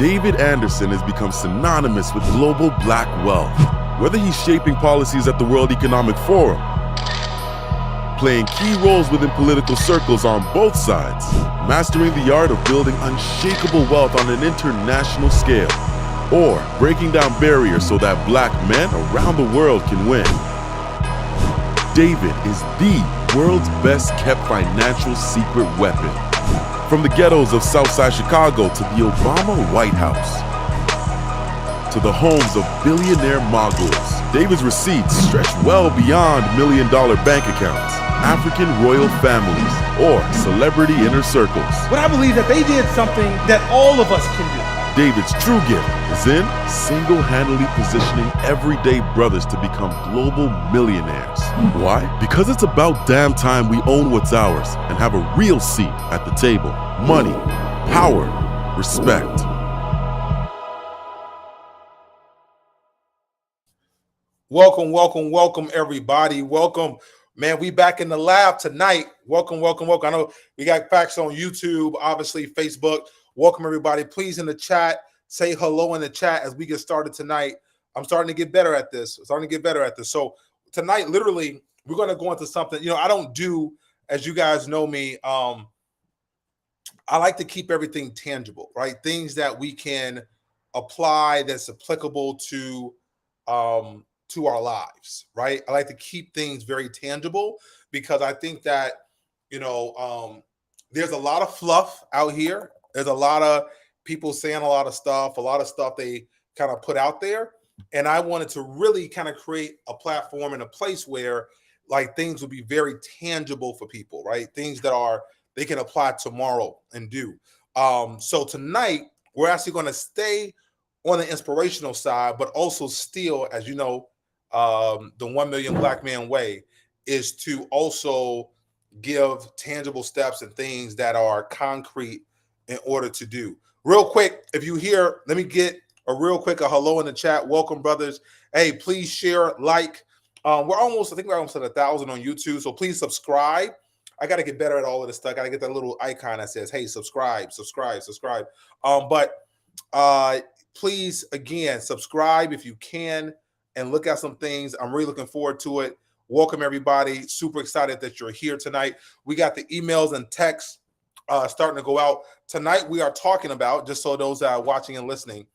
David Anderson has become synonymous with global black wealth. Whether he's shaping policies at the World Economic Forum, playing key roles within political circles on both sides, mastering the art of building unshakable wealth on an international scale, or breaking down barriers so that black men around the world can win. David is the world's best kept financial secret weapon. From the ghettos of Southside Chicago to the Obama White House, to the homes of billionaire moguls, David's receipts stretch well beyond million-dollar bank accounts, African royal families, or celebrity inner circles. But I believe that they did something that all of us can do. David's true gift is in single-handedly positioning everyday brothers to become global millionaires. Why? Because it's about damn time we own what's ours and have a real seat at the table. Money, power, respect. Welcome, everybody. Welcome. Man, we back in the lab tonight. Welcome. I know we got facts on YouTube, obviously Facebook. Welcome, everybody. Please, in the chat, say hello in the chat as we get started tonight. I'm starting to get better at this. So tonight, literally, we're going to go into something. I don't do, as you guys know me, I like to keep everything tangible, right? Things that we can apply that's applicable to our lives, right? I like to keep things very tangible because I think that, there's a lot of fluff out here. There's a lot of people saying a lot of stuff they kind of put out there. And I wanted to really kind of create a platform and a place where like things would be very tangible for people, right? Things that they can apply tomorrow and do. So tonight, we're actually going to stay on the inspirational side, but also still, as you know, the 1 Million Black Man Way is to also give tangible steps and things that are concrete in order to do. Real quick, if you hear, let me get a hello in the chat. Welcome, brothers. Hey, please share, like. We're almost at 1,000 on YouTube, so please subscribe. I got to get better at all of this stuff. I got to get that little icon that says, hey, subscribe. But please, again, subscribe if you can and look at some things. I'm really looking forward to it. Welcome, everybody. Super excited that you're here tonight. We got the emails and texts starting to go out. Tonight, we are talking about, just so those that are watching and listening,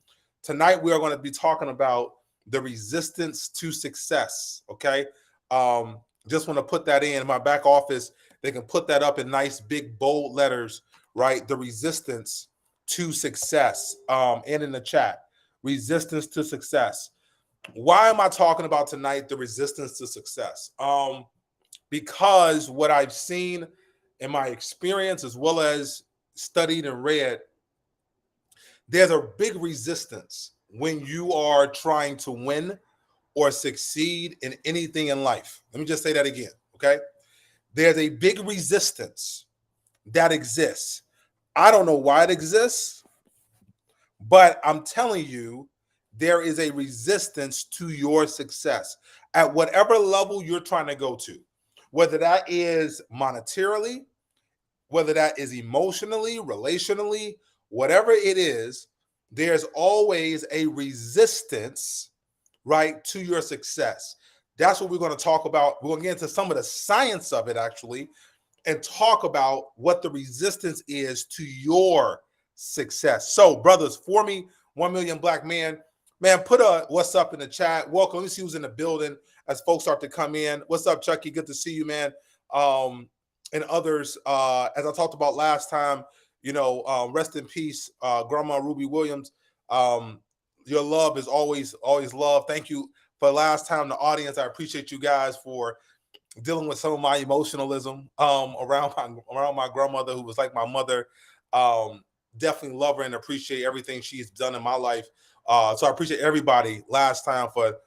tonight we are going to be talking about the resistance to success, okay? Just want to put that in my back office. They can put that up in nice, big, bold letters, right? The resistance to success, and in the chat, resistance to success. Why am I talking about tonight the resistance to success? Because what I've seen in my experience, as well as studied and read, there's a big resistance when you are trying to win or succeed in anything in life. Let me just say that again, okay? There's a big resistance that exists. I don't know why it exists, but I'm telling you, there is a resistance to your success at whatever level you're trying to go to, whether that is monetarily, whether that is emotionally, relationally, whatever it is, there's always a resistance, right, to your success. That's what we're going to talk about. We're going to get into some of the science of it, actually, and talk about what the resistance is to your success. So, brothers, for me, 1 Million Black Man, man, put a what's up in the chat. Welcome. Let me see who's in the building as folks start to come in. What's up, Chucky? Good to see you, man. And others, as I talked about last time, rest in peace, Grandma Ruby Williams. Your love is always love. Thank you for last time, the audience. I appreciate you guys for dealing with some of my emotionalism around my grandmother, who was like my mother. Definitely love her and appreciate everything she's done in my life. So I appreciate everybody last time for,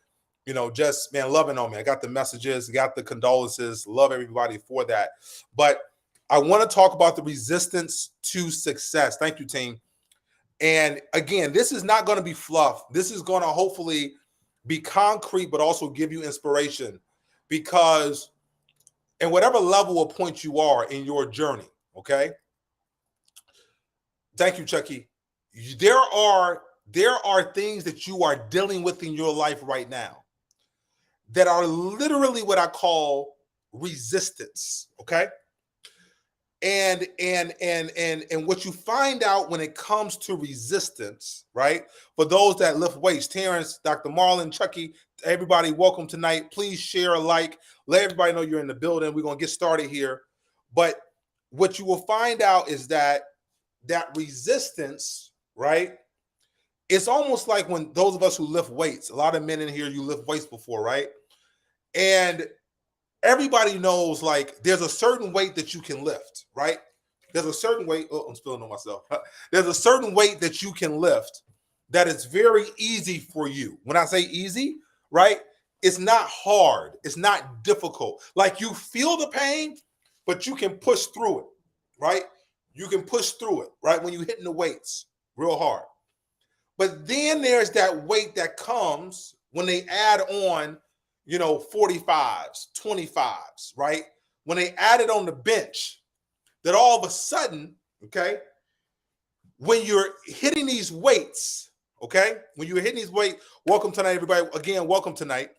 just, man, loving on me. I got the messages, got the condolences, love everybody for that. But I want to talk about the resistance to success. Thank you, team. And again, this is not going to be fluff. This is going to hopefully be concrete, but also give you inspiration, because in whatever level or point you are in your journey, okay? Thank you, Chucky. There are things that you are dealing with in your life right now that are literally what I call resistance. Okay. And what you find out when it comes to resistance, right? For those that lift weights, Terrence, Dr. Marlon, Chucky, everybody, welcome tonight. Please share, like, let everybody know you're in the building. We're gonna get started here. But what you will find out is that resistance, right? It's almost like when those of us who lift weights, a lot of men in here, you lift weights before, right? And everybody knows, like, there's a certain weight that you can lift, right? There's a certain weight. Oh, I'm spilling on myself. There's a certain weight that you can lift that is very easy for you. When I say easy, right? It's not hard. It's not difficult. Like, you feel the pain, but you can push through it, right? You can push through it, right? When you're hitting the weights real hard. But then there's that weight that comes when they add on 45s, 25s, right? When they add it on the bench, that all of a sudden, okay, when you're hitting these weights, okay, when you're hitting these weights, welcome tonight, everybody. Again, welcome tonight.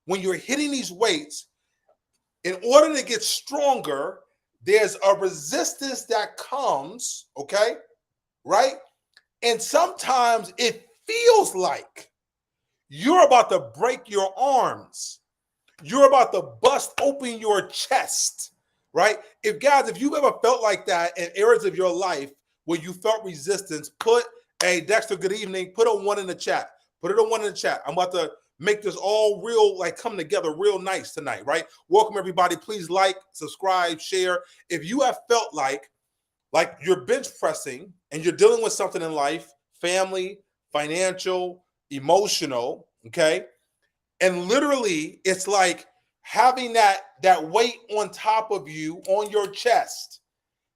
When you're hitting these weights, in order to get stronger, there's a resistance that comes, okay, right? And sometimes it feels like you're about to break your arms. You're about to bust open your chest, right? If you've ever felt like that in areas of your life where you felt resistance, hey, Dexter, good evening. Put a 1 in the chat. Put it a 1 in the chat. I'm about to make this all real, like, come together real nice tonight, right? Welcome, everybody. Please like, subscribe, share. If you have felt like you're bench pressing and you're dealing with something in life, family, financial, emotional, okay? And literally it's like having that weight on top of you on your chest.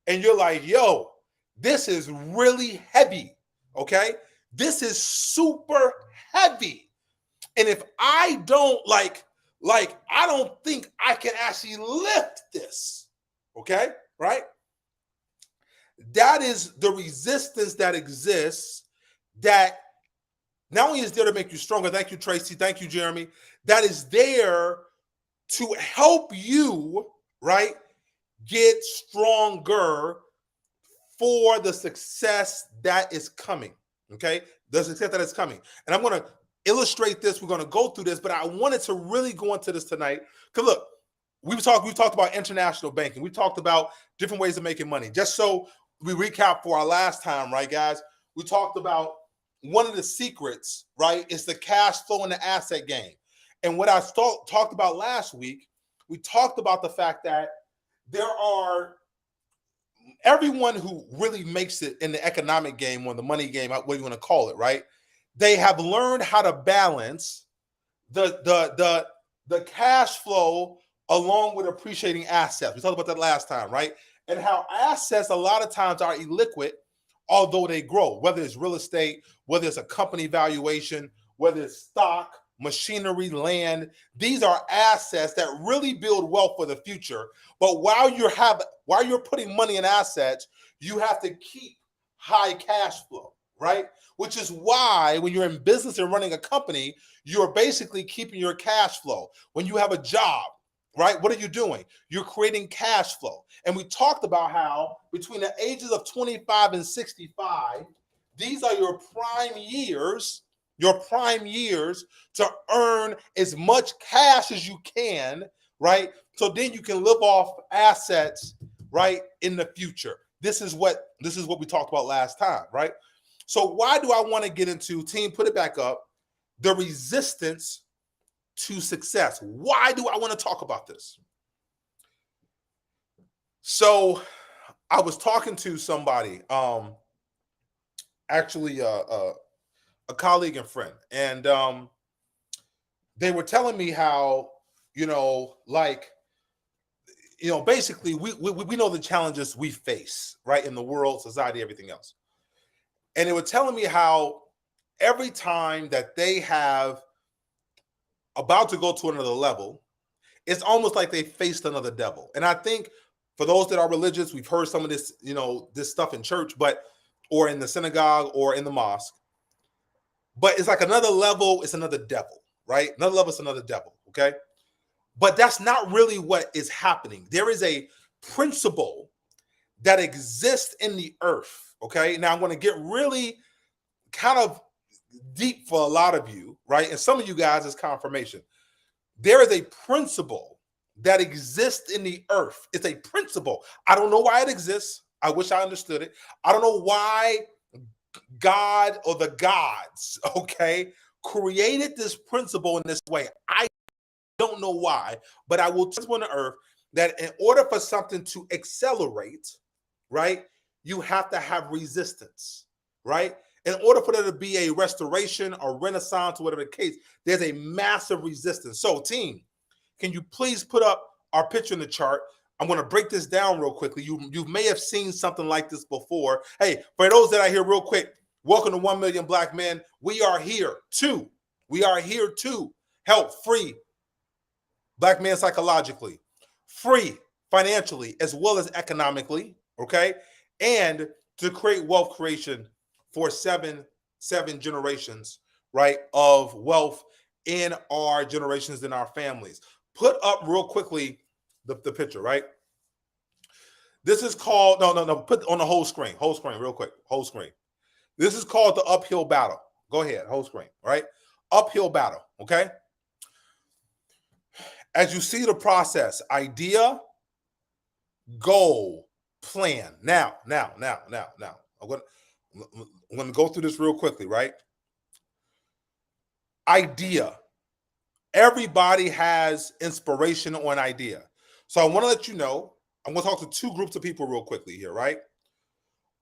And you're like, yo, this is really heavy, okay? This is super heavy. And if I don't I don't think I can actually lift this, okay? Right? That is the resistance that exists that not only is there to make you stronger, thank you, Tracy, thank you, Jeremy, that is there to help you, right, get stronger for the success that is coming, okay? The success that is coming. And I'm going to illustrate this. We're going to go through this, but I wanted to really go into this tonight because, look, we've talked about international banking. We talked about different ways of making money. Just so we recap for our last time, right, guys? We talked about one of the secrets, right, is the cash flow and the asset game. And what I talked about last week, we talked about the fact that everyone who really makes it in the economic game or the money game, what you want to call it, right? They have learned how to balance the cash flow along with appreciating assets. We talked about that last time, right? And how assets a lot of times are illiquid, although they grow, whether it's real estate, whether it's a company valuation, whether it's stock, machinery, land. These are assets that really build wealth for the future. But while you're putting money in assets, you have to keep high cash flow, right? Which is why when you're in business and running a company, you're basically keeping your cash flow. When you have a job, right? What are you doing? You're creating cash flow. And we talked about how between the ages of 25 and 65, these are your prime years to earn as much cash as you can, right? So then you can live off assets, right, in the future. This is what we talked about last time, right? So why do I want to get into, team, put it back up, the resistance to success? Why do I want to talk about this? So I was talking to somebody, actually a colleague and friend, and they were telling me how, basically we know the challenges we face, right, in the world, society, everything else. And they were telling me how every time that they have about to go to another level, it's almost like they faced another devil. And I think for those that are religious, we've heard some of this, this stuff in church, but or in the synagogue or in the mosque. But it's like another level, it's another devil, right? Another level is another devil, okay? But that's not really what is happening. There is a principle that exists in the earth, okay? Now I'm going to get really kind of deep for a lot of you, right? And some of you guys is confirmation. There is a principle that exists in the earth. It's a principle. I don't know why it exists. I wish I understood it. I don't know why God or the gods, okay, created this principle in this way. I don't know why, but I will tell you on the earth that in order for something to accelerate, right, you have to have resistance, right? In order for there to be a restoration or renaissance or whatever the case, there's a massive resistance. So, team, can you please put up our picture in the chart? I'm going to break this down real quickly. You may have seen something like this before. Hey, for those that are here real quick, welcome to 1 Million Black Men. We are here to help free Black men psychologically, free financially, as well as economically, okay? And to create wealth creation for seven generations, right, of wealth in our generations, in our families. Put up real quickly the picture, right? This is called, no, put on the whole screen real quick, whole screen. This is called the uphill battle. Go ahead, whole screen, right? Uphill battle, okay? As you see the process, idea, goal, plan. Now. I'm going to go through this real quickly, right? Idea. Everybody has inspiration or an idea. So I want to let you know, I'm going to talk to two groups of people real quickly here, right?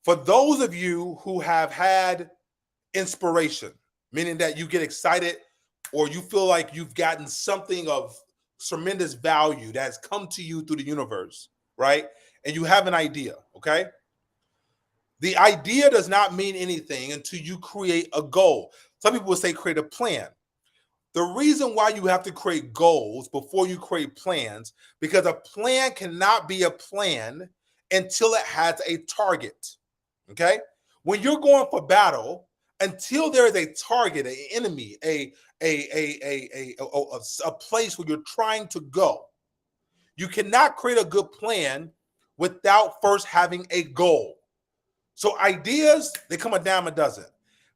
For those of you who have had inspiration, meaning that you get excited or you feel like you've gotten something of tremendous value that's come to you through the universe, right? And you have an idea, okay? The idea does not mean anything until you create a goal. Some people will say create a plan. The reason why you have to create goals before you create plans, because a plan cannot be a plan until it has a target, okay? When you're going for battle, until there is a target, an enemy, a place where you're trying to go, you cannot create a good plan without first having a goal. So ideas, they come a dime a dozen.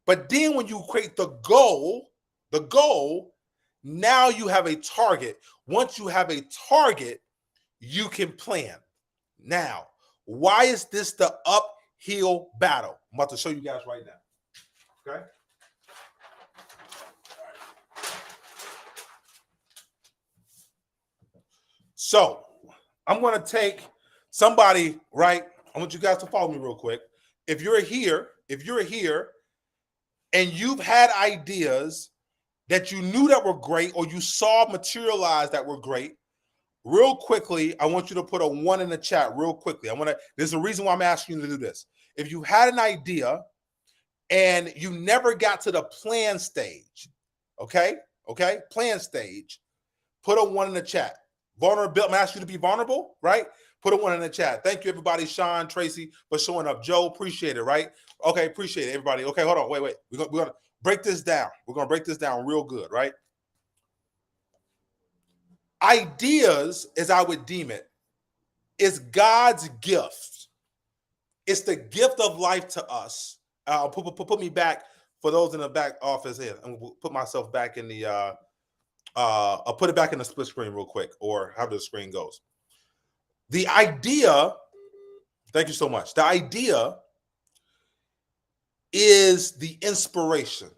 But then when you create the goal, now you have a target. Once you have a target, you can plan. Now, why is this the uphill battle? I'm about to show you guys right now. Okay? So, I'm going to take somebody, right? I want you guys to follow me real quick. If you're here and you've had ideas that you knew that were great or you saw materialize that were great, real quickly, I want you to put a 1 in the chat real quickly. There's a reason why I'm asking you to do this. If you had an idea and you never got to the plan stage, okay, plan stage, put a 1 in the chat. Vulnerable, I'm asking you to be vulnerable, right? Put a 1 in the chat. Thank you, everybody. Sean, Tracy, for showing up. Joe, appreciate it, right? Okay, appreciate it, everybody. Okay, hold on. Wait. We're going to break this down. We're going to break this down real good, right? Ideas, as I would deem it, is God's gift. It's the gift of life to us. Put me back for those in the back office here. I'm going to put myself back in the, I'll put it back in the split screen real quick, or however the screen goes. The idea, thank you so much. The idea is the inspiration,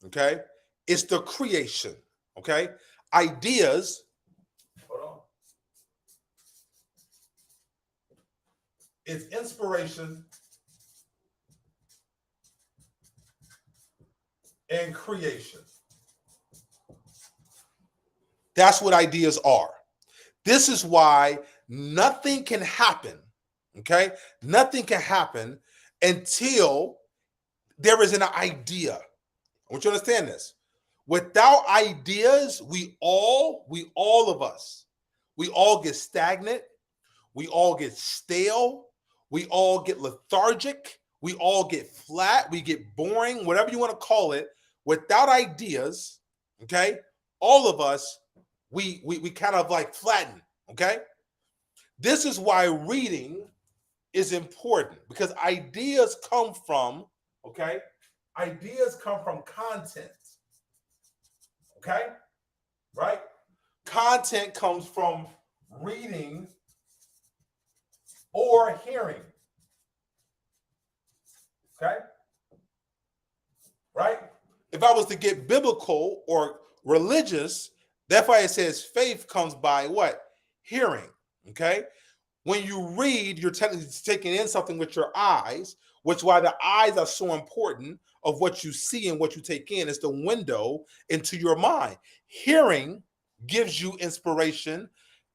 okay? It's the creation, okay? Ideas, hold on. It's inspiration and creation. That's what ideas are. This is why nothing can happen, okay? Nothing can happen until there is an idea. I want you to understand this. Without ideas, we all of us, we all get stagnant, we all get stale, we all get lethargic, We all get flat, we get boring, whatever you want to call it, without ideas, okay? All of us, we kind of like flatten, okay? This is why reading is important, because ideas come from, okay? Ideas come from content, okay? Right? Content comes from reading or hearing, okay? Right? If I was to get biblical or religious, that's why it says faith comes by what? Hearing, okay? When you read, you're technically taking in something with your eyes, which is why the eyes are so important of what you see and what you take in. It's the window into your mind. Hearing gives you inspiration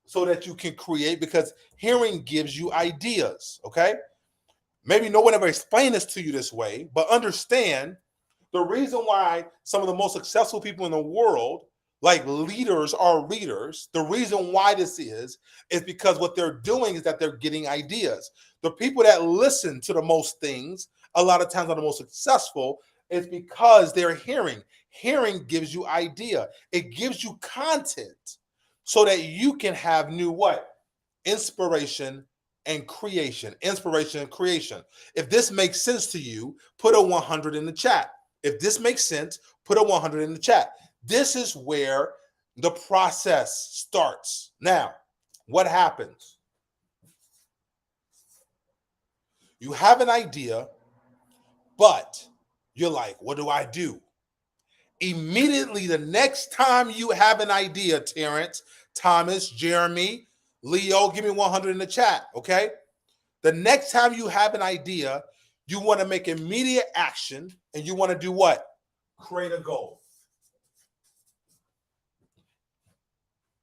so that you can create, because hearing gives you ideas, okay? Maybe no one ever explained this to you this way, but understand the reason why some of the most successful people in the world, like leaders, are readers. The reason why this is because what they're doing is that they're getting ideas. The people that listen to the most things, a lot of times are the most successful, is because they're hearing. Hearing gives you idea. It gives you content so that you can have new what? Inspiration and creation. Inspiration and creation. If this makes sense to you, put a 100 in the chat. If this makes sense, put a 100 in the chat. This is where the process starts. Now, what happens? You have an idea, but you're like, what do I do? Immediately, the next time you have an idea, Terrence, Thomas, Jeremy, Leo, give me 100 in the chat, okay? The next time you have an idea, you want to make immediate action, and you want to do what? Create a goal.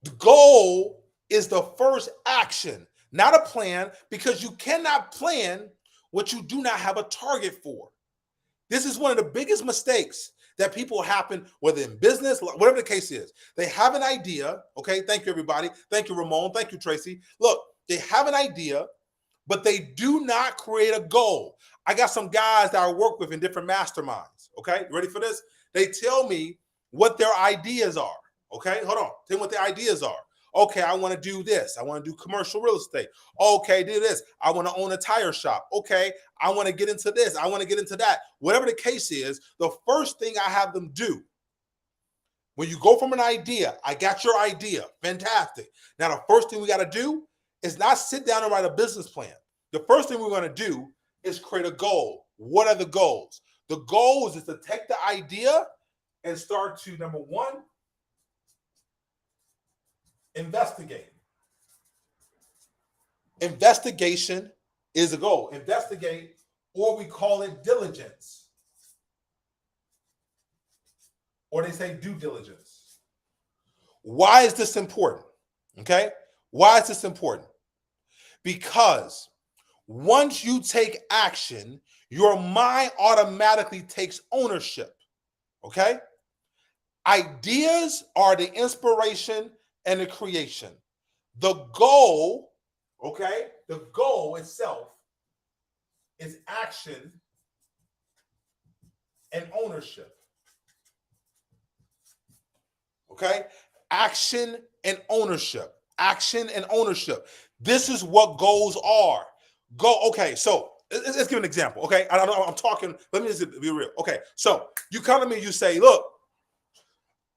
The goal is the first action, not a plan, because you cannot plan what you do not have a target for. This is one of the biggest mistakes that people happen, whether in business, whatever the case is. They have an idea, okay? Thank you, everybody. Thank you, Ramon. Thank you, Tracy. Look, they have an idea, but they do not create a goal. I got some guys that I work with in different masterminds, okay? You ready for this? They tell me what their ideas are, okay? Hold on. Tell me what their ideas are. Okay, I want to do this. I want to do commercial real estate. Okay, do this. I want to own a tire shop. Okay, I want to get into this. I want to get into that. Whatever the case is, the first thing I have them do, when you go from an idea, I got your idea. Fantastic. Now, the first thing we got to do is not sit down and write a business plan. The first thing we're going to do is create a goal. What are the goals? The goals is to take the idea and start to, number one, investigate. Investigation is a goal. Investigate, or we call it diligence. Or they say due diligence. Why is this important? Okay? Why is this important? Because once you take action, your mind automatically takes ownership. Okay? Ideas are the inspiration and the creation. The goal, okay, the goal itself is action and ownership. Okay? Action and ownership. Action and ownership. This is what goals are. Okay, so let's give an example. Okay, I'm talking, let me just be real. Okay, so you come to me, you say, look,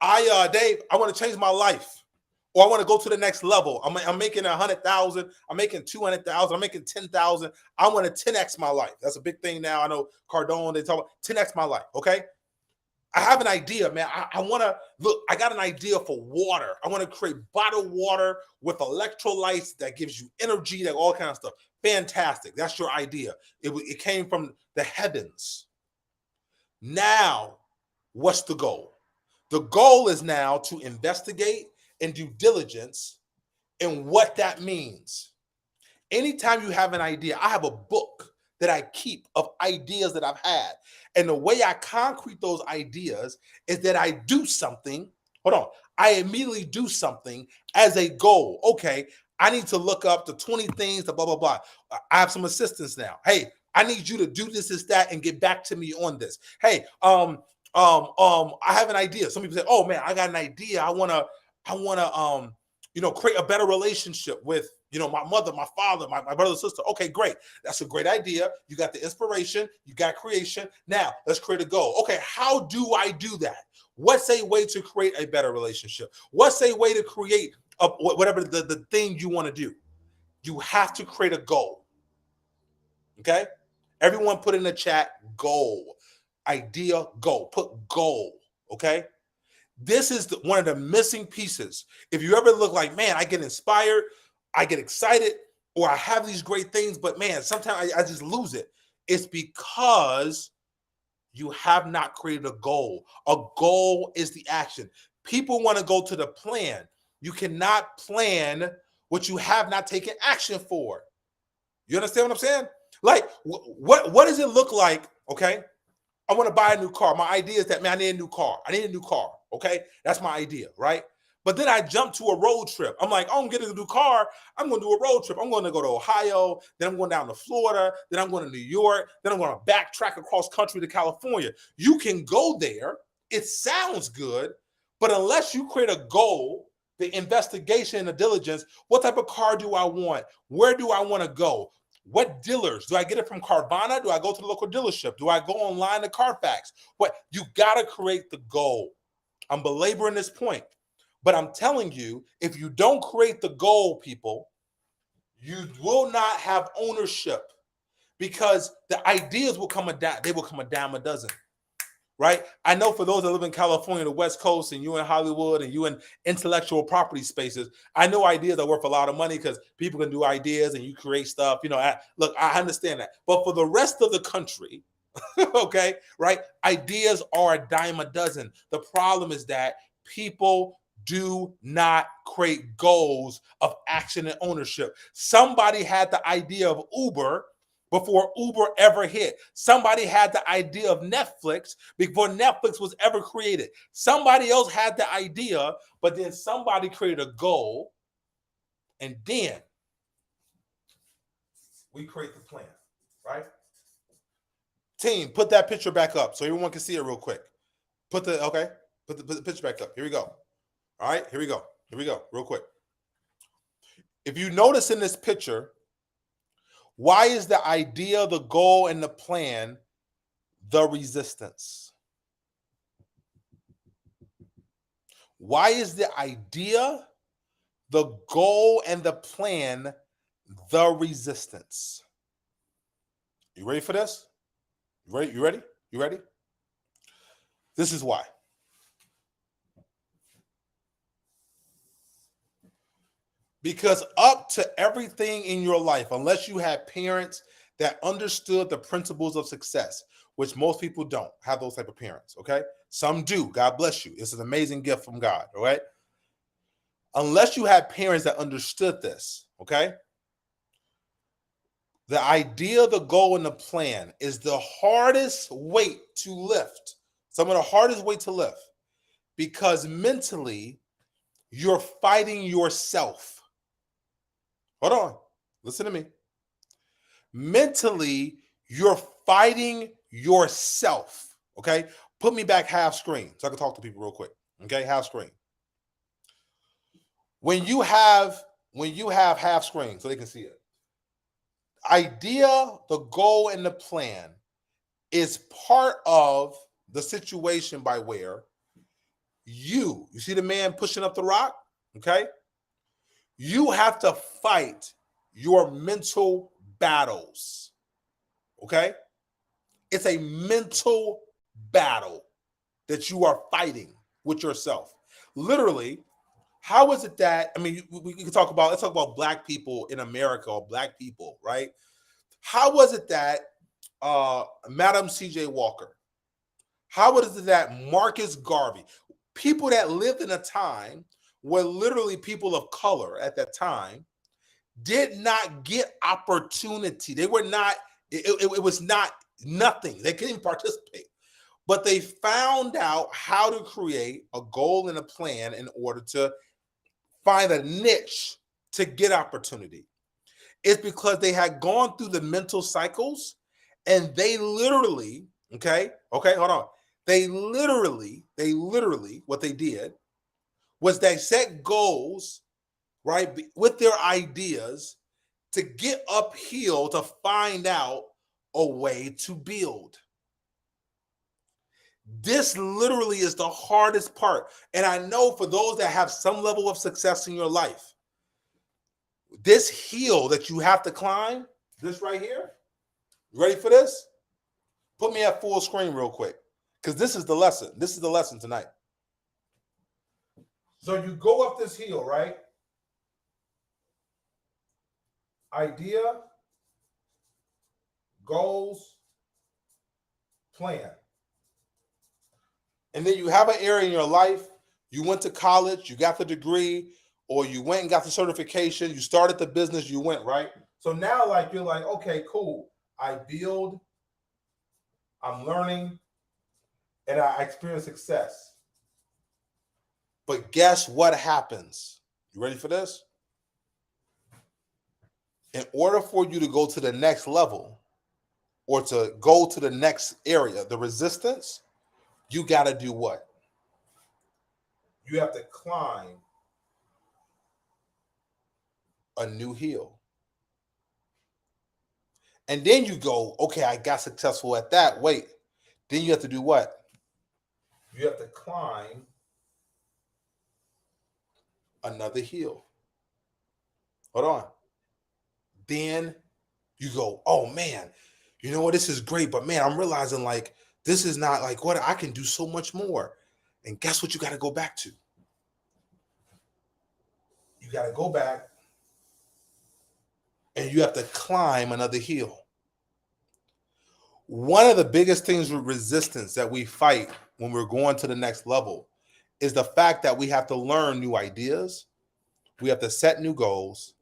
Dave, I want to change my life. Or I want to go to the next level. I'm making 100,000. I'm making 200,000. I'm making 10,000. I want to 10x my life. That's a big thing now. I know Cardone, they talk about 10x my life. Okay. I have an idea, man. I want to look, I got an idea for water. I want to create bottled water with electrolytes that gives you energy, that all kind of stuff. Fantastic. That's your idea. It came from the heavens. Now, what's the goal? The goal is now to investigate and due diligence and what that means. Anytime you have an idea, I have a book that I keep of ideas that I've had. And the way I concrete those ideas is that I do something. Hold on. I immediately do something as a goal. Okay, I need to look up the 20 things, the blah, blah, blah. I have some assistants now. Hey, I need you to do this, that, and get back to me on this. Hey, I have an idea. Some people say, oh man, I got an idea. I wanna, create a better relationship with, my mother, my father, my brother, sister. Okay, great. That's a great idea. You got the inspiration, you got creation. Now let's create a goal. Okay, how do I do that? What's a way to create a better relationship? What's a way to create whatever the thing you want to do? You have to create a goal. Okay? Everyone put in the chat goal. Idea, goal. Put goal. Okay? This is one of the missing pieces. If you ever look like, man, I get inspired, I get excited, or I have these great things, but man, sometimes I just lose it. It's because you have not created a goal. A goal is the action. People want to go to the plan. You cannot plan what you have not taken action for. You understand what I'm saying? Like, what does it look like? Okay, I want to buy a new car. My idea is that, man, I need a new car. I need a new car. Okay, that's my idea, right? But then I jump to a road trip. I'm like, oh, I'm getting a new car. I'm going to do a road trip. I'm going to go to Ohio. Then I'm going down to Florida. Then I'm going to New York. Then I'm going to backtrack across country to California. You can go there. It sounds good. But unless you create a goal, the investigation and the diligence, what type of car do I want? Where do I want to go? What dealers? Do I get it from Carvana? Do I go to the local dealership? Do I go online to Carfax? What? You got to create the goal. I'm belaboring this point. But I'm telling you, if you don't create the goal, people, you will not have ownership, because the ideas will come a dime. They will come a dime a dozen, right? I know for those that live in California, the West Coast, and you in Hollywood, and you in intellectual property spaces, I know ideas are worth a lot of money because people can do ideas and you create stuff. Look, I understand that. But for the rest of the country, okay, right? Ideas are a dime a dozen. The problem is that people do not create goals of action and ownership. Somebody had the idea of Uber before Uber ever hit. Somebody had the idea of Netflix before Netflix was ever created. Somebody else had the idea, but then somebody created a goal, and then we create the plan, right? Team, put that picture back up so everyone can see it real quick. Put the picture back up. Here we go. All right, here we go, real quick. If you notice in this picture, why is the idea, the goal, and the plan the resistance? Why is the idea, the goal, and the plan the resistance? You ready for this? You ready? This is why. Because up to everything in your life, unless you had parents that understood the principles of success, which most people don't have those type of parents, okay? Some do. God bless you. It's an amazing gift from God, all right? Unless you had parents that understood this, okay? The idea, the goal, and the plan is the hardest weight to lift. Some of the hardest weight to lift, because mentally, you're fighting yourself. Hold on. Listen to me. Mentally, you're fighting yourself. Okay? Put me back half screen so I can talk to people real quick. Okay? Half screen. When you have half screen so they can see it. Idea, the goal, and the plan is part of the situation by where you see the man pushing up the rock? Okay? You have to fight your mental battles, okay? It's a mental battle that you are fighting with yourself. Literally, how is it that, we can talk about, let's talk about Black people in America, or Black people, right? How was it that Madam C.J. Walker, how is it that Marcus Garvey, people that lived in a time where literally people of color at that time did not get opportunity. They were not, it was not nothing. They couldn't participate. But they found out how to create a goal and a plan in order to find a niche to get opportunity. It's because they had gone through the mental cycles And they literally, okay, hold on. They literally, what they did was they set goals, right, with their ideas to get uphill to find out a way to build. This literally is the hardest part. And I know for those that have some level of success in your life, this hill that you have to climb, this right here, ready for this? Put me at full screen real quick, because this is the lesson. This is the lesson tonight. So you go up this hill, right? Idea, goals, plan. And then you have an area in your life, you went to college, you got the degree, or you went and got the certification, you started the business, you went, right? So now like you're like, okay, cool. I build, I'm learning, and I experience success. But guess what happens? You ready for this? In order for you to go to the next level or to go to the next area, the resistance, you got to do what? You have to climb a new hill. And then you go, okay, I got successful at that. Wait, then you have to do what? You have to climb another hill. Hold on. Then you go, oh man, you know what? This is great, but man, I'm realizing like this is not like what I can do so much more. And guess what you got to go back to? You got to go back and you have to climb another hill. One of the biggest things with resistance that we fight when we're going to the next level is the fact that we have to learn new ideas, we have to set new goals,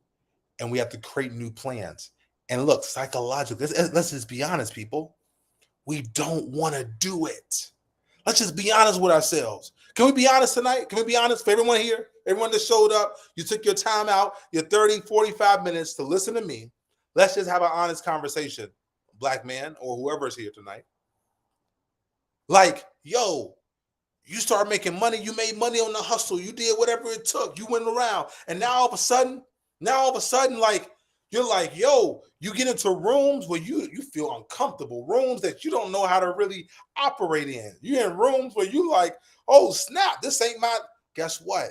and we have to create new plans. And look, psychologically, let's just be honest, people. We don't want to do it. Let's just be honest with ourselves. Can we be honest tonight? Can we be honest for everyone here? Everyone that showed up, you took your time out, your 30, 45 minutes to listen to me. Let's just have an honest conversation, black man or whoever is here tonight. Like, yo, you start making money. You made money on the hustle. You did whatever it took. You went around. And now all of a sudden, like, you're like, yo, you get into rooms where you feel uncomfortable, rooms that you don't know how to really operate in. You're in rooms where you like, oh, snap, this ain't my, guess what?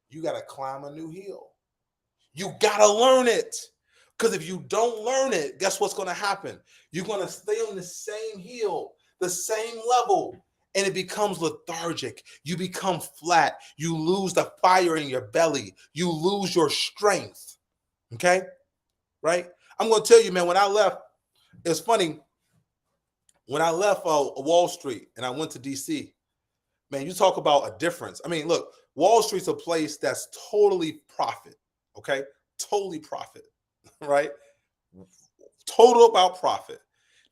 You got to climb a new hill. You got to learn it. Because if you don't learn it, guess what's going to happen? You're going to stay on the same hill, the same level, and it becomes lethargic. You become flat. You lose the fire in your belly. You lose your strength. Okay? Right? I'm going to tell you, man, when I left, it's funny. When I left Wall Street and I went to DC, man, you talk about a difference. I mean, look, Wall Street's a place that's totally profit. Okay? Totally profit. Right? Total about profit.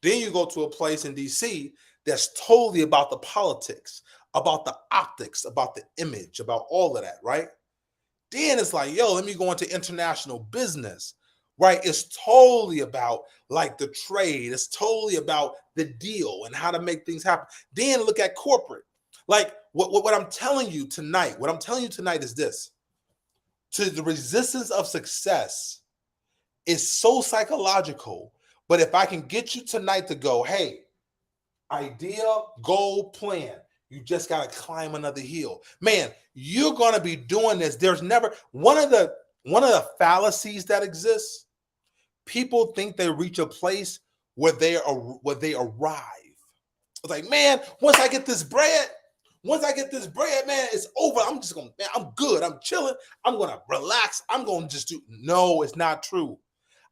Then you go to a place in DC that's totally about the politics, about the optics, about the image, about all of that, right? Then it's like, yo, let me go into international business, right? It's totally about like the trade. It's totally about the deal and how to make things happen. Then look at corporate. Like what I'm telling you tonight, is this. To the resistance of success is so psychological. But if I can get you tonight to go, hey, idea, goal, plan. You just got to climb another hill. Man, you're going to be doing this. There's never one of the fallacies that exists. People think they reach a place where they arrive. It's like, man, once I get this bread, man, it's over. I'm good. I'm chilling. I'm going to relax. I'm going to just do. No, it's not true.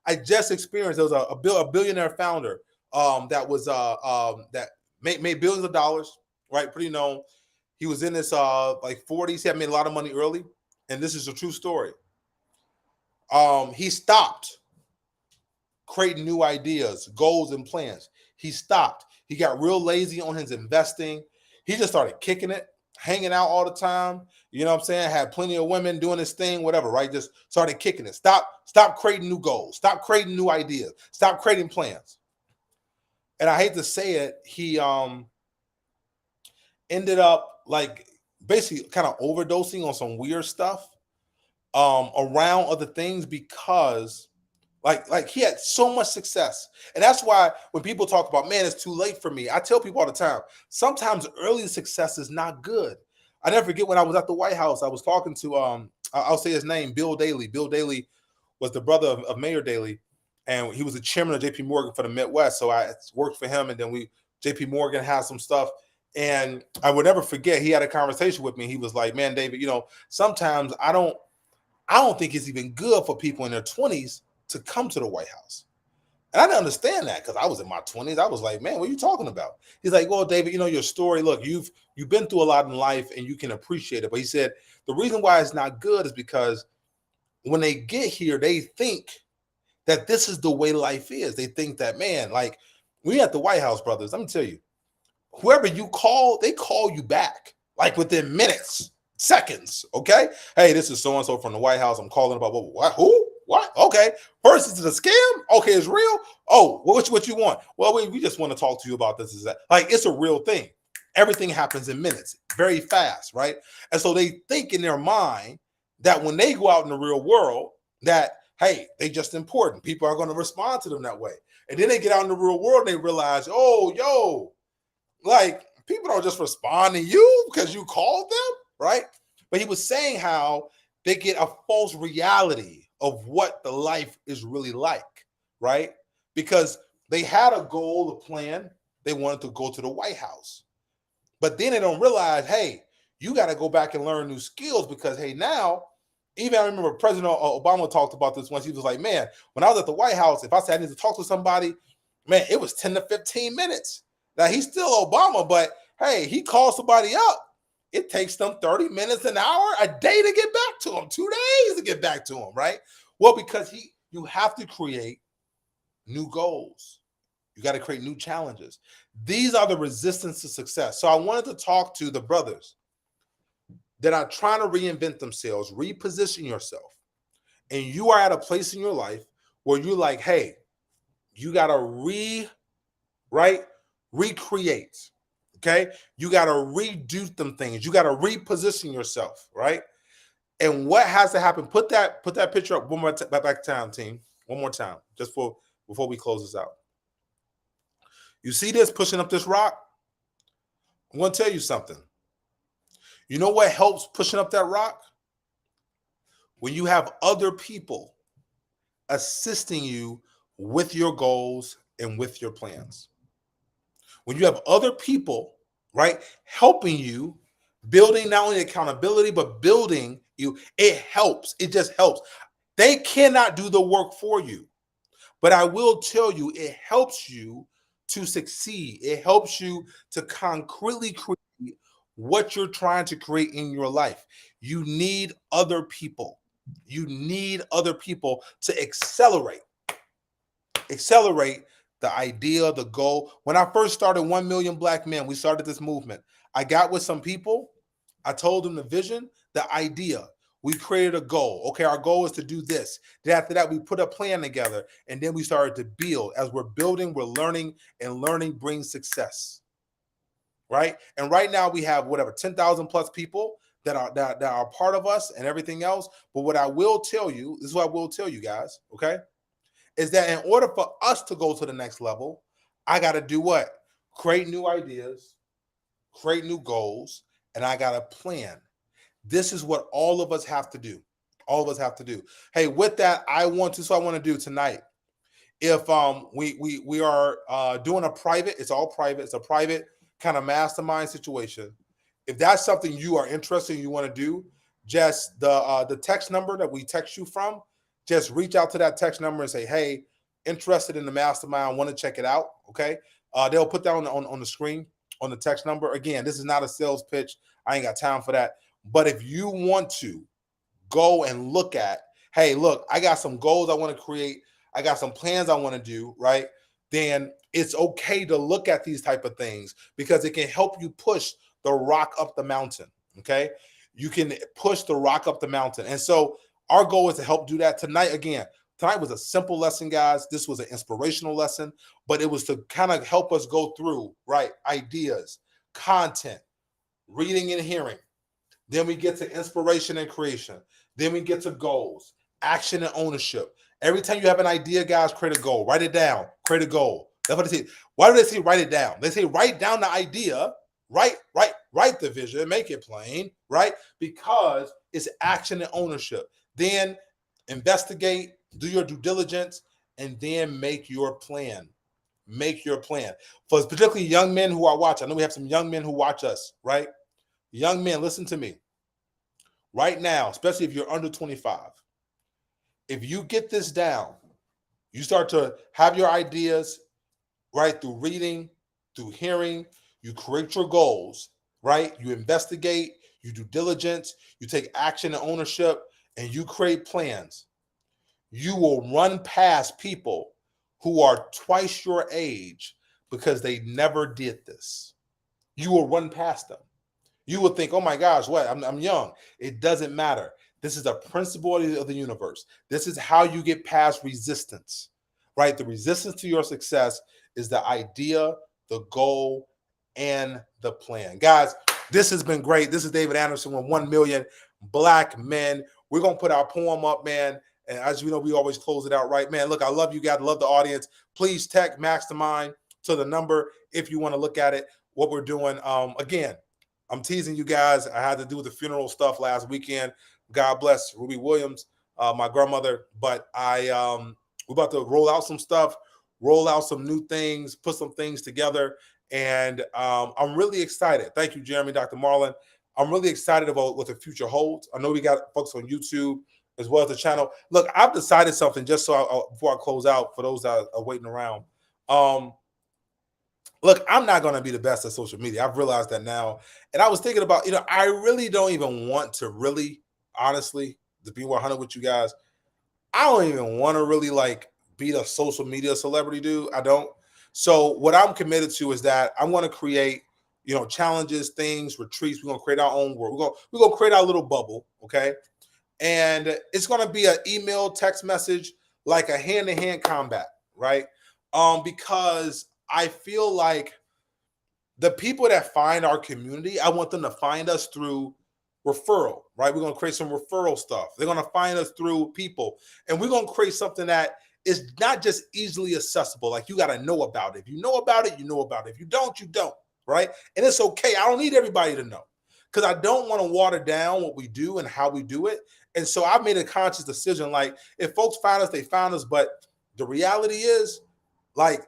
I just experienced, there was a billionaire founder that was that made billions of dollars, right? Pretty known. He was in his like 40s. He had made a lot of money early, and this is a true story. He stopped creating new ideas, goals, and plans. He stopped. He got real lazy on his investing. He just started kicking it. hanging out all the time. You know what I'm saying? Had plenty of women doing this thing, whatever, right? Just started kicking it. Stop creating new goals. Stop creating new ideas. Stop creating plans. And I hate to say it, he ended up like basically kind of overdosing on some weird stuff around other things because like he had so much success. And that's why when people talk about, man, it's too late for me, I tell people all the time, sometimes early success is not good. I never forget when I was at the White House, I was talking to I'll say his name, Bill Daley. Bill Daley was the brother of Mayor Daley, and he was the chairman of JP Morgan for the Midwest. So I worked for him, and then JP Morgan had some stuff. And I would never forget, he had a conversation with me. He was like, man, David, sometimes I don't think it's even good for people in their 20s to come to the White House. And I didn't understand that because I was in my 20s. I was like, man, what are you talking about? He's like, well, David, your story, look, you've been through a lot in life and you can appreciate it. But he said, the reason why it's not good is because when they get here, they think that this is the way life is. They think that, man, like we at the White House, brothers, let me tell you, whoever you call, they call you back like within minutes, seconds. Okay. Hey, this is so-and-so from the White House. I'm calling about what? Who? What? Okay. First, is it a scam? Okay, it's real. Oh, what you want? Well, we just want to talk to you about this. Is that like it's a real thing? Everything happens in minutes, very fast, right? And so they think in their mind that when they go out in the real world, that hey, they just important. People are going to respond to them that way. And then they get out in the real world and they realize, oh, yo, like people don't just respond to you because you called them, right? But he was saying how they get a false reality of what the life is really like, right? Because they had a goal, a plan. They wanted to go to the White House. But then they don't realize, hey, you got to go back and learn new skills because, hey, now, even I remember President Obama talked about this once. He was like, man, when I was at the White House, if I said I need to talk to somebody, man, it was 10 to 15 minutes. Now, he's still Obama, but, hey, he calls somebody up. It takes them 30 minutes, an hour, a day to get back to him, 2 days to get back to him, right? Well, because you have to create new goals. You got to create new challenges. These are the resistance to success. So I wanted to talk to the brothers that are trying to reinvent themselves, reposition yourself. And you are at a place in your life where you're like, hey, you got to recreate. Okay, you got to redo some things. You got to reposition yourself, right? And what has to happen? Put that picture up one more back time, team. One more time, just before we close this out. You see this pushing up this rock? I'm going to tell you something. You know what helps pushing up that rock? When you have other people assisting you with your goals and with your plans. When you have other people, right, helping you, building not only accountability, but building you, it helps. It just helps. They cannot do the work for you. But I will tell you, it helps you to succeed. It helps you to concretely create what you're trying to create in your life. You need other people. You need other people to accelerate the idea, the goal. When I first started 1 Million Black Men, we started this movement. I got with some people. I told them the vision, the idea. We created a goal. Okay, our goal is to do this. Then after that, we put a plan together, and then we started to build. As we're building, we're learning, and learning brings success, right? And right now, we have 10,000 plus people that are part of us and everything else. But what I will tell you, this is what I will tell you guys, okay? Is that in order for us to go to the next level, I got to do what? Create new ideas, create new goals, and I got to plan. This is what all of us have to do. All of us have to do. Hey, with that, I want to do tonight. If we are doing a private, it's all private. It's a private kind of mastermind situation. If that's something you are interested in, you want to do, just the text number that we text you from, just reach out to that text number and say, hey, interested in the mastermind, want to check it out, okay? They'll put that on the screen, on the text number. Again, this is not a sales pitch. I ain't got time for that. But if you want to go and look at, hey, look, I got some goals I want to create. I got some plans I want to do, right? Then it's okay to look at these type of things because it can help you push the rock up the mountain. Okay. You can push the rock up the mountain. And so our goal is to help do that tonight. Again, tonight was a simple lesson, guys. This was an inspirational lesson, but it was to kind of help us go through, right? Ideas, content, reading and hearing. Then we get to inspiration and creation. Then we get to goals, action and ownership. Every time you have an idea, guys, create a goal. Write it down. Create a goal. That's what they say. Why do they say write it down? They say write down the idea, write the vision, make it plain, right? Because it's action and ownership. Then investigate, do your due diligence, and then make your plan. Make your plan. For particularly young men who are watching, I know we have some young men who watch us, right? Young men, listen to me. Right now, especially if you're under 25, if you get this down, you start to have your ideas, right, through reading, through hearing, you create your goals, right? You investigate, you do diligence, you take action and ownership, and you create plans. You will run past people who are twice your age because they never did this. You will run past them. You will think, oh my gosh, what? I'm young. It doesn't matter. This is a principle of the universe. This is how you get past resistance, right? The resistance to your success is the idea, the goal, and the plan. Guys, this has been great. This is David Anderson with 1 Million Black Men. We're going to put our poem up, man. And as you know, we always close it out right. Man, look, I love you guys. I love the audience. Please text Mastermind to the number if you want to look at it, what we're doing. Again, I'm teasing you guys. I had to do the funeral stuff last weekend. God bless Ruby Williams, my grandmother. But we're about to roll out some stuff, roll out some new things, put some things together. And I'm really excited. Thank you, Jeremy, Dr. Marlon. I'm really excited about what the future holds. I know we got folks on YouTube as well as the channel. Look, I've decided something just so before I close out for those that are waiting around. Look, I'm not going to be the best at social media. I've realized that now. And I was thinking about, I really don't even want to really, honestly, to be 100 with you guys, I don't even want to really be the social media celebrity dude. I don't. So what I'm committed to is that I want to create, challenges, things, retreats. We're going to create our own world. We're going to create our little bubble. Okay. And it's going to be an email, text message, like a hand-to-hand combat. Right. Because I feel like the people that find our community, I want them to find us through referral, right? We're going to create some referral stuff. They're going to find us through people. And we're going to create something that is not just easily accessible. Like, you got to know about it. If you know about it, you know about it. If you don't, you don't, right? And it's okay. I don't need everybody to know, because I don't want to water down what we do and how we do it. And so I've made a conscious decision. Like, if folks find us, they found us. But the reality is,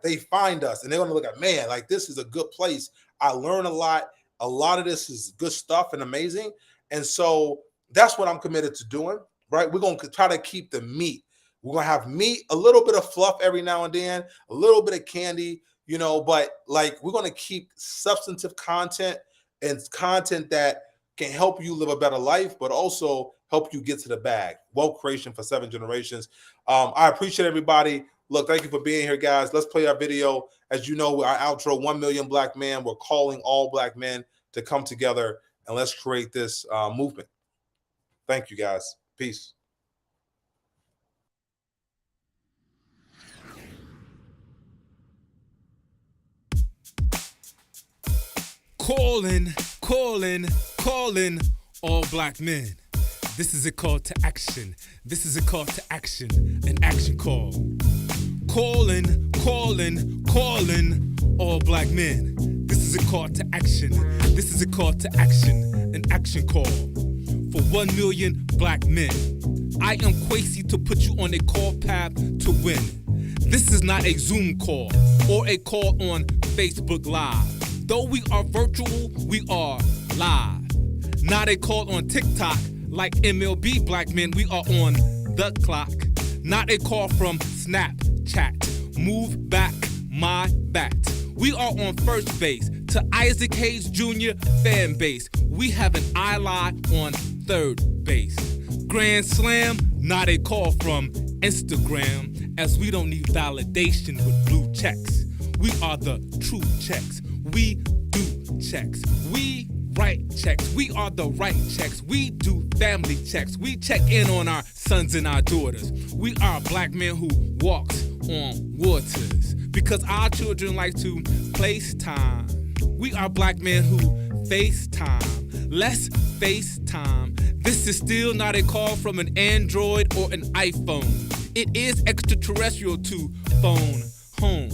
they find us and they're going to look at, man, this is a good place. I learn a lot. A lot of this is good stuff and amazing. And so that's what I'm committed to doing, right? We're going to try to keep the meat. We're going to have meat, a little bit of fluff every now and then, a little bit of candy, but we're going to keep substantive content and content that can help you live a better life, but also help you get to the bag. Wealth creation for 7 generations. I appreciate everybody. Look, thank you for being here, guys. Let's play our video. As you know, our outro, 1 Million Black Men. We're calling all Black men to come together, and let's create this movement. Thank you, guys. Peace. Calling all Black men. This is a call to action. This is a call to action, an action call. Calling all Black men. This is a call to action. This is a call to action, an action call for 1 million Black men. I am Kwesi to put you on a call path to win. This is not a Zoom call or a call on Facebook Live. Though we are virtual, we are live. Not a call on TikTok like MLB Black men, we are on the clock. Not a call from Snapchat. Move back my bat. We are on first base to Isaac Hayes Jr. fan base. We have an eye line on third base. Grand Slam, not a call from Instagram, as we don't need validation with blue checks. We are the true checks. We do checks. We right checks. We are the right checks. We do family checks. We check in on our sons and our daughters. We are black men who walks on waters because our children like to FaceTime. We are black men who FaceTime. Let's FaceTime. This is still not a call from an Android or an iPhone. It is extraterrestrial to phone home.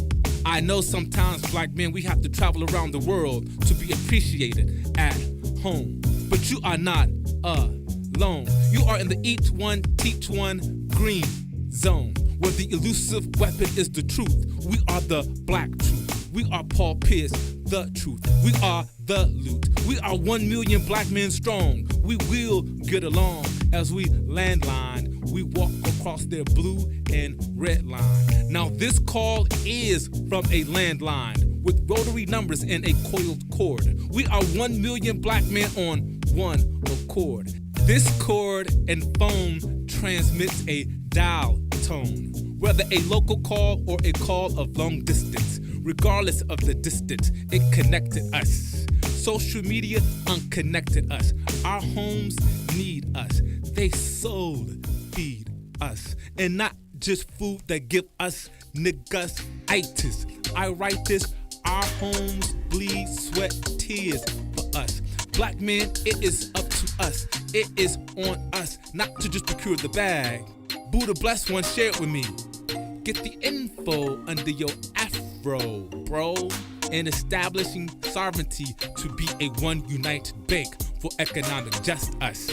I know sometimes black men, we have to travel around the world to be appreciated at home. But you are not alone. You are in the each one, teach one green zone, where the elusive weapon is the truth. We are the black truth. We are Paul Pierce, the truth. We are the loot. We are 1 million black men strong. We will get along as we landline. We walk across their blue and red line. Now this call is from a landline with rotary numbers and a coiled cord. We are 1 million black men on one accord. This cord and phone transmits a dial tone, whether a local call or a call of long distance. Regardless of the distance, it connected us. Social media unconnected us. Our homes need us. They soul feed us. And not just food that give us niggas-itis. I write this, our homes bleed, sweat, tears for us. Black men, it is up to us. It is on us, not to just procure the bag. Buddha bless one, share it with me. Get the info under your afro, bro. In establishing sovereignty to be a one united bank for economic just us.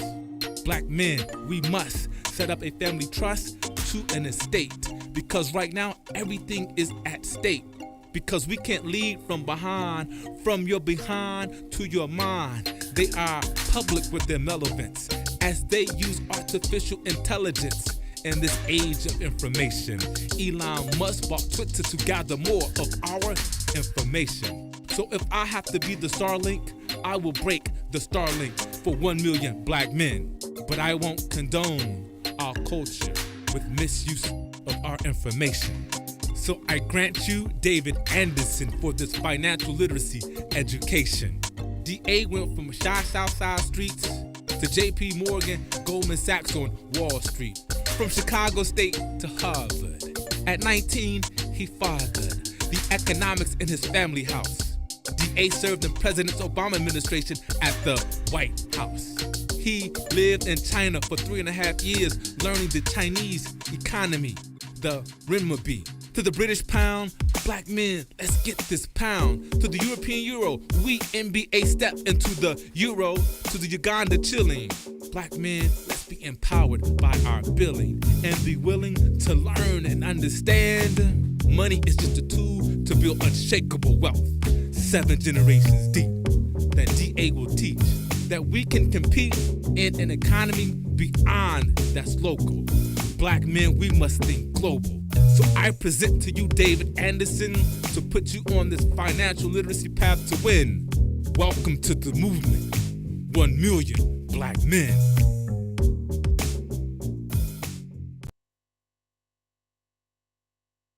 Black men, we must set up a family trust to an estate, because right now everything is at stake. Because we can't lead from behind, from your behind to your mind. They are public with their relevance as they use artificial intelligence. In this age of information, Elon Musk bought Twitter to gather more of our information. So if I have to be the Starlink, I will break the Starlink for 1 million black men. But I won't condone our culture with misuse of our information. So I grant you David Anderson for this financial literacy education. DA went from shy Southside streets to JP Morgan, Goldman Sachs on Wall Street. From Chicago State to Harvard. At 19, he fathered the economics in his family house. DA served in President Obama administration at the White House. He lived in China for 3.5 years, learning the Chinese economy, the renminbi. To the British pound, black men, let's get this pound. To the European euro, we NBA step into the euro. To the Uganda shilling, black men, let's be empowered by our billing and be willing to learn and understand. Money is just a tool to build unshakable wealth. 7 generations deep that DA will teach that we can compete in an economy beyond that's local. Black men, we must think global. So I present to you David Anderson to put you on this financial literacy path to win. Welcome to the movement. 1 million black men.